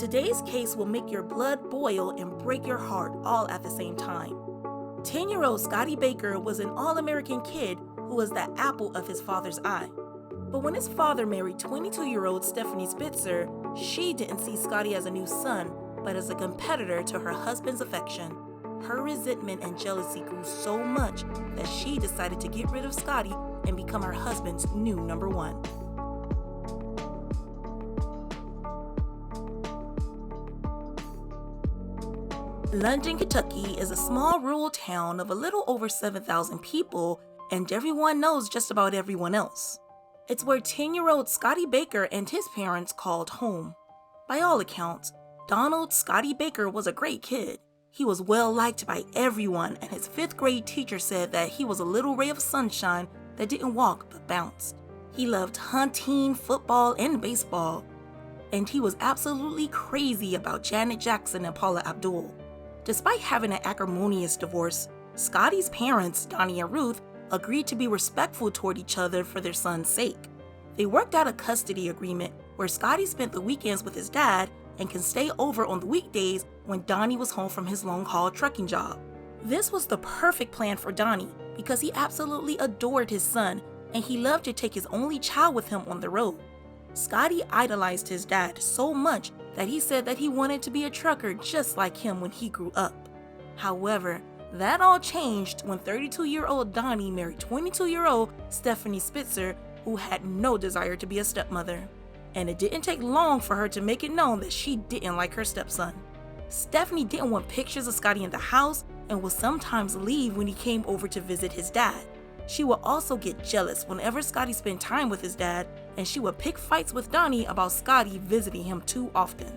Today's case will make your blood boil and break your heart all at the same time. 10-year-old Scotty Baker was an all-American kid who was the apple of his father's eye. But when his father married 22-year-old Stephine Spitser, she didn't see Scotty as a new son, but as a competitor to her husband's affection. Her resentment and jealousy grew so much that she decided to get rid of Scotty and become her husband's new number one. London, Kentucky is a small rural town of a little over 7,000 people, and everyone knows just about everyone else. It's where 10-year-old Scotty Baker and his parents called home. By all accounts, Donald Scotty Baker was a great kid. He was well liked by everyone, and his 5th grade teacher said that he was a little ray of sunshine that didn't walk but bounced. He loved hunting, football, and baseball. And he was absolutely crazy about Janet Jackson and Paula Abdul. Despite having an acrimonious divorce, Scotty's parents, Donnie and Ruth, agreed to be respectful toward each other for their son's sake. They worked out a custody agreement where Scotty spent the weekends with his dad and can stay over on the weekdays when Donnie was home from his long-haul trucking job. This was the perfect plan for Donnie because he absolutely adored his son and he loved to take his only child with him on the road. Scotty idolized his dad so much that he said that he wanted to be a trucker just like him when he grew up. However, that all changed when 32-year-old Donnie married 22-year-old Stephine Spitser, who had no desire to be a stepmother. And it didn't take long for her to make it known that she didn't like her stepson. Stephanie didn't want pictures of Scotty in the house and would sometimes leave when he came over to visit his dad. She would also get jealous whenever Scotty spent time with his dad, and she would pick fights with Donnie about Scotty visiting him too often.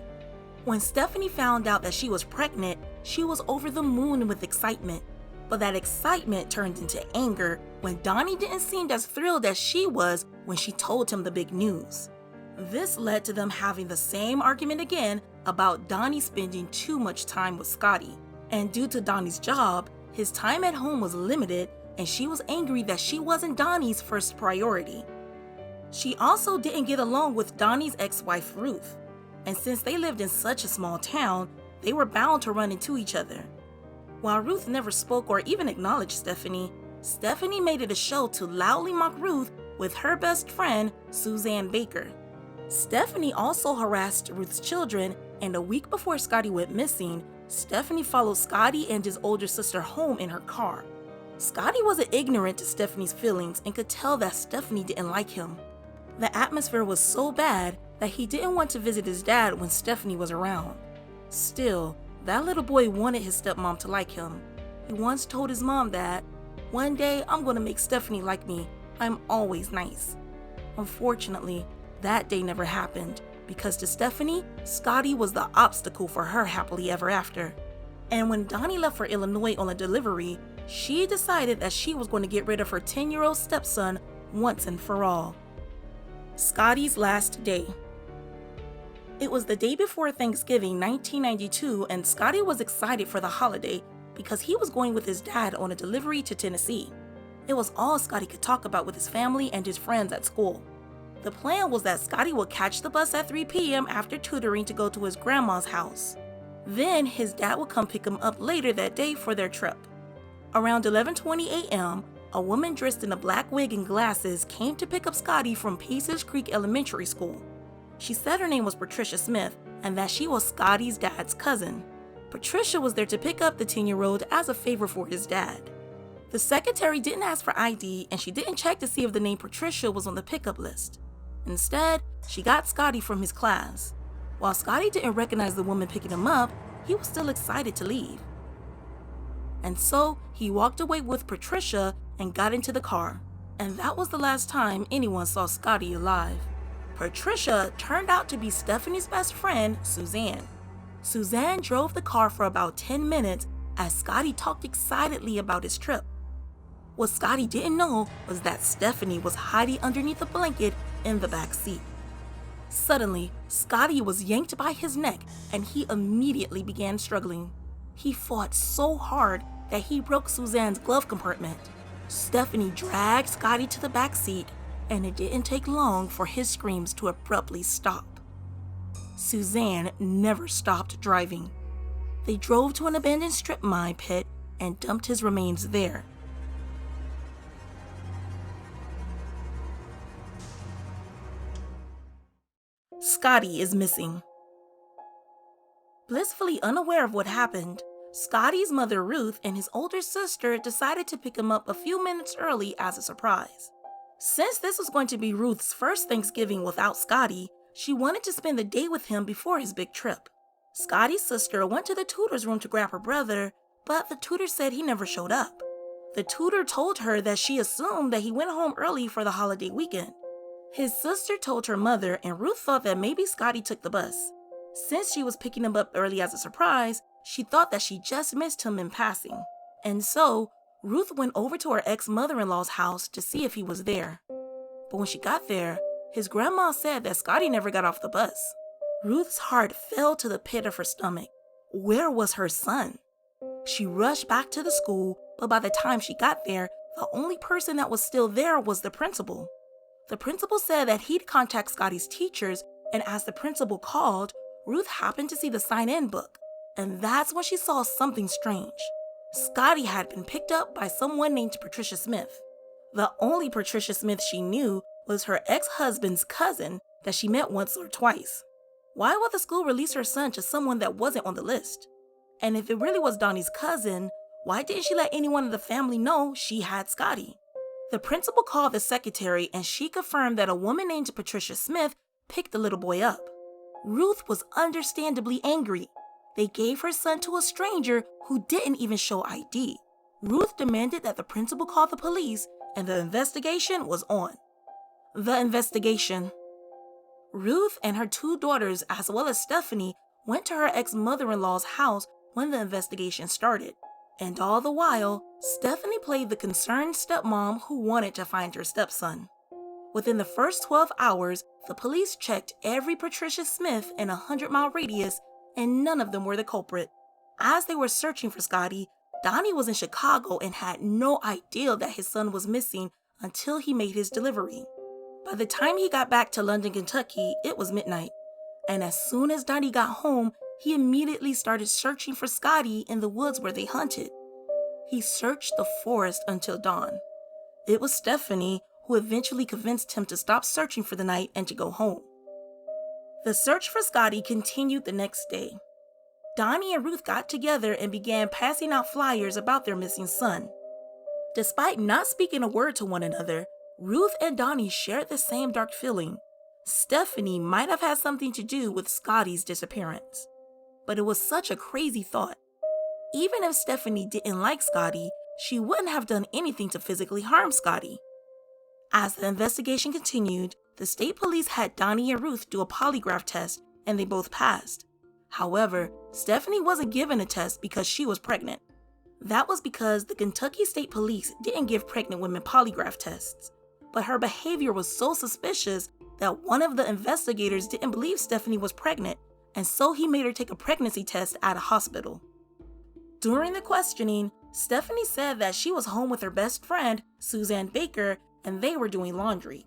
When Stephanie found out that she was pregnant, she was over the moon with excitement. But that excitement turned into anger when Donnie didn't seem as thrilled as she was when she told him the big news. This led to them having the same argument again about Donnie spending too much time with Scotty. And due to Donnie's job, his time at home was limited, and she was angry that she wasn't Donnie's first priority. She also didn't get along with Donnie's ex-wife Ruth, and since they lived in such a small town, they were bound to run into each other. While Ruth never spoke or even acknowledged Stephanie, Stephanie made it a show to loudly mock Ruth with her best friend, Suzanne Baker. Stephanie also harassed Ruth's children, and a week before Scotty went missing, Stephanie followed Scotty and his older sister home in her car. Scotty wasn't ignorant to Stephanie's feelings and could tell that Stephanie didn't like him. The atmosphere was so bad that he didn't want to visit his dad when Stephanie was around. Still, that little boy wanted his stepmom to like him. He once told his mom that, "One day I'm going to make Stephanie like me. I'm always nice." Unfortunately, that day never happened because to Stephanie, Scotty was the obstacle for her happily ever after. And when Donnie left for Illinois on a delivery, she decided that she was going to get rid of her 10-year-old stepson once and for all. Scotty's last day. It was the day before Thanksgiving 1992, and Scotty was excited for the holiday because he was going with his dad on a delivery to Tennessee. It was all Scotty could talk about with his family and his friends at school. The plan was that Scotty would catch the bus at 3 p.m. after tutoring to go to his grandma's house. Then his dad would come pick him up later that day for their trip. Around 11:20 a.m., a woman dressed in a black wig and glasses came to pick up Scotty from Paces Creek Elementary School. She said her name was Patricia Smith and that she was Scotty's dad's cousin. Patricia was there to pick up the 10-year-old as a favor for his dad. The secretary didn't ask for ID, and she didn't check to see if the name Patricia was on the pickup list. Instead, she got Scotty from his class. While Scotty didn't recognize the woman picking him up, he was still excited to leave. And so, he walked away with Patricia and got into the car. And that was the last time anyone saw Scotty alive. Patricia turned out to be Stephanie's best friend, Suzanne. Suzanne drove the car for about 10 minutes as Scotty talked excitedly about his trip. What Scotty didn't know was that Stephanie was hiding underneath a blanket in the back seat. Suddenly, Scotty was yanked by his neck and he immediately began struggling. He fought so hard that he broke Suzanne's glove compartment. Stephanie dragged Scotty to the back seat, and it didn't take long for his screams to abruptly stop. Suzanne never stopped driving. They drove to an abandoned strip mine pit and dumped his remains there. Scotty is missing. Blissfully unaware of what happened, Scotty's mother Ruth and his older sister decided to pick him up a few minutes early as a surprise. Since this was going to be Ruth's first Thanksgiving without Scotty, she wanted to spend the day with him before his big trip. Scotty's sister went to the tutor's room to grab her brother, but the tutor said he never showed up. The tutor told her that she assumed that he went home early for the holiday weekend. His sister told her mother, and Ruth thought that maybe Scotty took the bus. Since she was picking him up early as a surprise, she thought that she just missed him in passing. And so, Ruth went over to her ex-mother-in-law's house to see if he was there. But when she got there, his grandma said that Scotty never got off the bus. Ruth's heart fell to the pit of her stomach. Where was her son? She rushed back to the school, but by the time she got there, the only person that was still there was the principal. The principal said that he'd contact Scotty's teachers, and as the principal called, Ruth happened to see the sign-in book, and that's when she saw something strange. Scotty had been picked up by someone named Patricia Smith. The only Patricia Smith she knew was her ex-husband's cousin that she met once or twice. Why would the school release her son to someone that wasn't on the list? And if it really was Donnie's cousin, why didn't she let anyone in the family know she had Scotty? The principal called the secretary and she confirmed that a woman named Patricia Smith picked the little boy up. Ruth was understandably angry. They gave her son to a stranger who didn't even show ID. Ruth demanded that the principal call the police, and the investigation was on. The investigation. Ruth and her two daughters, as well as Stephanie, went to her ex-mother-in-law's house when the investigation started. And all the while, Stephanie played the concerned stepmom who wanted to find her stepson. Within the first 12 hours, the police checked every Patricia Smith in a 100-mile radius, and none of them were the culprit. As they were searching for Scotty, Donnie was in Chicago and had no idea that his son was missing until he made his delivery. By the time he got back to London, Kentucky, it was midnight. And as soon as Donnie got home, he immediately started searching for Scotty in the woods where they hunted. He searched the forest until dawn. It was Stephanie who eventually convinced him to stop searching for the night and to go home. The search for Scotty continued the next day. Donnie and Ruth got together and began passing out flyers about their missing son. Despite not speaking a word to one another, Ruth and Donnie shared the same dark feeling. Stephanie might have had something to do with Scotty's disappearance. But it was such a crazy thought. Even if Stephanie didn't like Scotty, she wouldn't have done anything to physically harm Scotty. As the investigation continued, the state police had Donnie and Ruth do a polygraph test, and they both passed. However, Stephanie wasn't given a test because she was pregnant. That was because the Kentucky State Police didn't give pregnant women polygraph tests. But her behavior was so suspicious that one of the investigators didn't believe Stephanie was pregnant, and so he made her take a pregnancy test at a hospital. During the questioning, Stephanie said that she was home with her best friend, Scotty Baker, and they were doing laundry.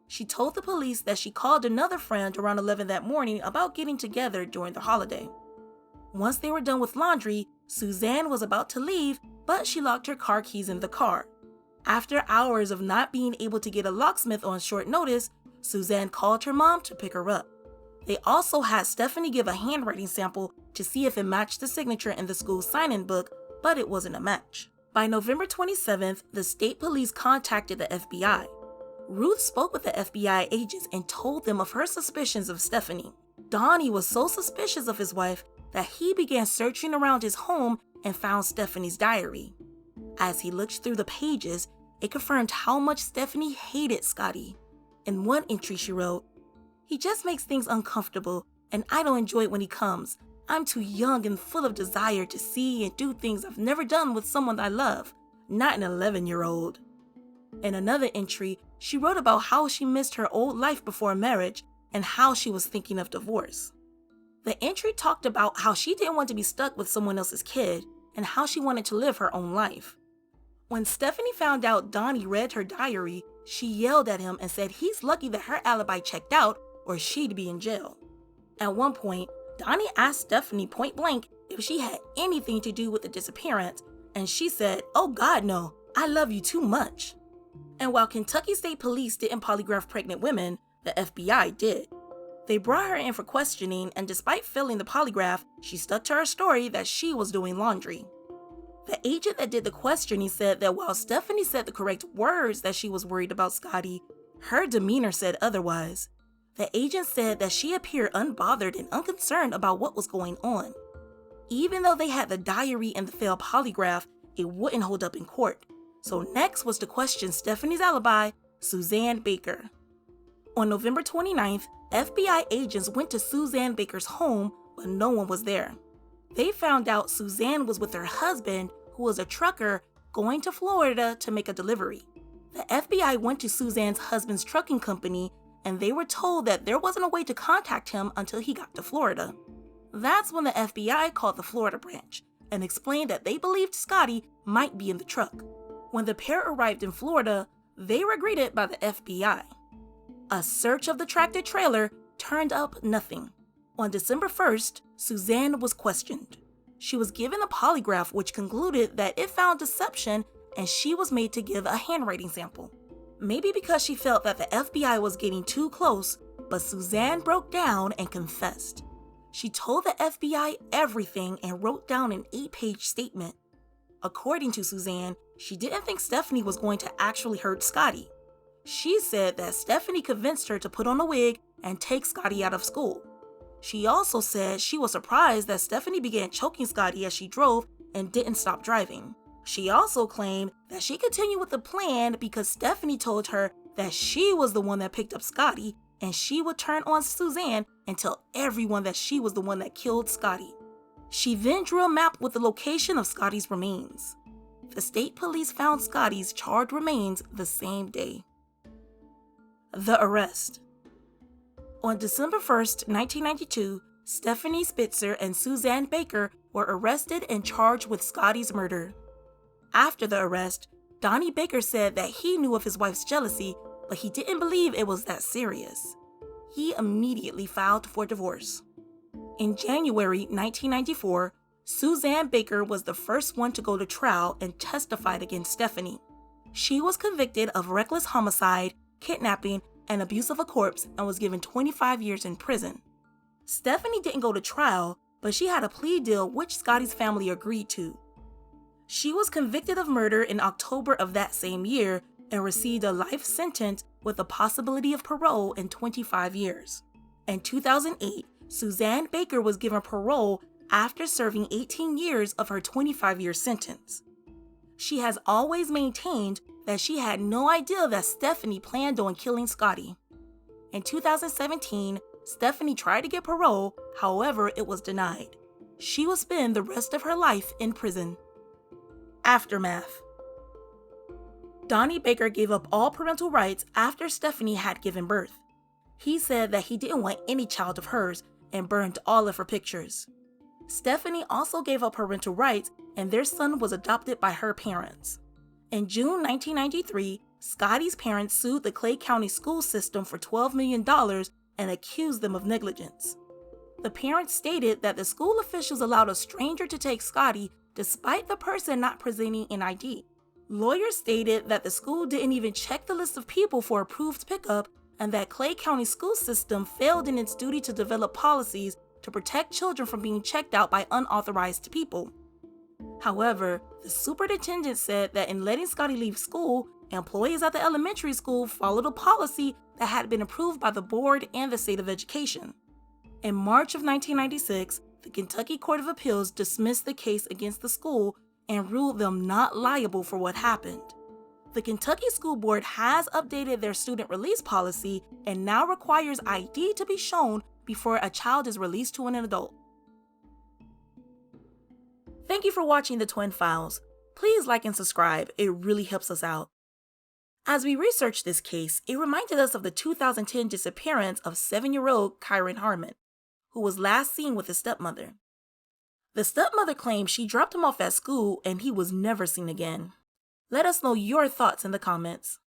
She told the police that she called another friend around 11 that morning about getting together during the holiday. Once they were done with laundry, Suzanne was about to leave, but she locked her car keys in the car. After hours of not being able to get a locksmith on short notice, Suzanne called her mom to pick her up. They also had Stephanie give a handwriting sample to see if it matched the signature in the school sign-in book, but it wasn't a match. By November 27th, the state police contacted the FBI. Ruth spoke with the FBI agents and told them of her suspicions of Stephanie. Donnie was so suspicious of his wife that he began searching around his home and found Stephanie's diary. As he looked through the pages, it confirmed how much Stephanie hated Scotty. In one entry she wrote, "He just makes things uncomfortable, and I don't enjoy it when he comes. I'm too young and full of desire to see and do things I've never done with someone I love, not an 11-year-old. In another entry, she wrote about how she missed her old life before marriage and how she was thinking of divorce. The entry talked about how she didn't want to be stuck with someone else's kid and how she wanted to live her own life. When Stephanie found out Donnie read her diary, she yelled at him and said he's lucky that her alibi checked out or she'd be in jail. At one point, Donnie asked Stephanie point blank if she had anything to do with the disappearance, and she said, "Oh God, no, I love you too much." And while Kentucky State Police didn't polygraph pregnant women, the FBI did. They brought her in for questioning, and despite failing the polygraph, she stuck to her story that she was doing laundry. The agent that did the questioning said that while Stephanie said the correct words that she was worried about Scotty, her demeanor said otherwise. The agent said that she appeared unbothered and unconcerned about what was going on. Even though they had the diary and the failed polygraph, it wouldn't hold up in court. So next was to question Stephanie's alibi, Suzanne Baker. On November 29th, FBI agents went to Suzanne Baker's home, but no one was there. They found out Suzanne was with her husband, who was a trucker, going to Florida to make a delivery. The FBI went to Suzanne's husband's trucking company, and they were told that there wasn't a way to contact him until he got to Florida. That's when the FBI called the Florida branch and explained that they believed Scotty might be in the truck. When the pair arrived in Florida, they were greeted by the FBI. A search of the tractor trailer turned up nothing. On December 1st, Suzanne was questioned. She was given a polygraph which concluded that it found deception, and she was made to give a handwriting sample. Maybe because she felt that the FBI was getting too close, but Suzanne broke down and confessed. She told the FBI everything and wrote down an 8-page statement. According to Suzanne, she didn't think Stephanie was going to actually hurt Scotty. She said that Stephanie convinced her to put on a wig and take Scotty out of school. She also said she was surprised that Stephanie began choking Scotty as she drove and didn't stop driving. She also claimed that she continued with the plan because Stephanie told her that she was the one that picked up Scotty, and she would turn on Suzanne and tell everyone that she was the one that killed Scotty. She then drew a map with the location of Scotty's remains. The state police found Scotty's charred remains the same day. The arrest. On December 1st, 1992, Stephine Spitser and Suzanne Baker were arrested and charged with Scotty's murder. After the arrest, Donnie Baker said that he knew of his wife's jealousy, but he didn't believe it was that serious. He immediately filed for divorce. In January 1994, Suzanne Baker was the first one to go to trial and testified against Stephanie. She was convicted of reckless homicide, kidnapping, and abuse of a corpse and was given 25 years in prison. Stephanie didn't go to trial, but she had a plea deal which Scotty's family agreed to. She was convicted of murder in October of that same year and received a life sentence with a possibility of parole in 25 years. In 2008, Suzanne Baker was given parole after serving 18 years of her 25-year sentence. She has always maintained that she had no idea that Stephanie planned on killing Scotty. In 2017, Stephanie tried to get parole, however, it was denied. She will spend the rest of her life in prison. Aftermath. Donnie Baker gave up all parental rights after Stephanie had given birth. He said that he didn't want any child of hers and burned all of her pictures. Stephanie also gave up parental rights, and their son was adopted by her parents. In June 1993, Scotty's parents sued the Clay County school system for $12 million and accused them of negligence. The parents stated that the school officials allowed a stranger to take Scotty despite the person not presenting an ID. Lawyers stated that the school didn't even check the list of people for approved pickup and that Clay County school system failed in its duty to develop policies to protect children from being checked out by unauthorized people. However, the superintendent said that in letting Scotty leave school, employees at the elementary school followed a policy that had been approved by the board and the state of education. In March of 1996, the Kentucky Court of Appeals dismissed the case against the school and ruled them not liable for what happened. The Kentucky School Board has updated their student release policy and now requires ID to be shown before a child is released to an adult. Thank you for watching the Twin Files. Please like and subscribe, it really helps us out. As we researched this case, it reminded us of the 2010 disappearance of 7-year-old Kyron Harmon, who was last seen with his stepmother. The stepmother claimed she dropped him off at school and he was never seen again. Let us know your thoughts in the comments.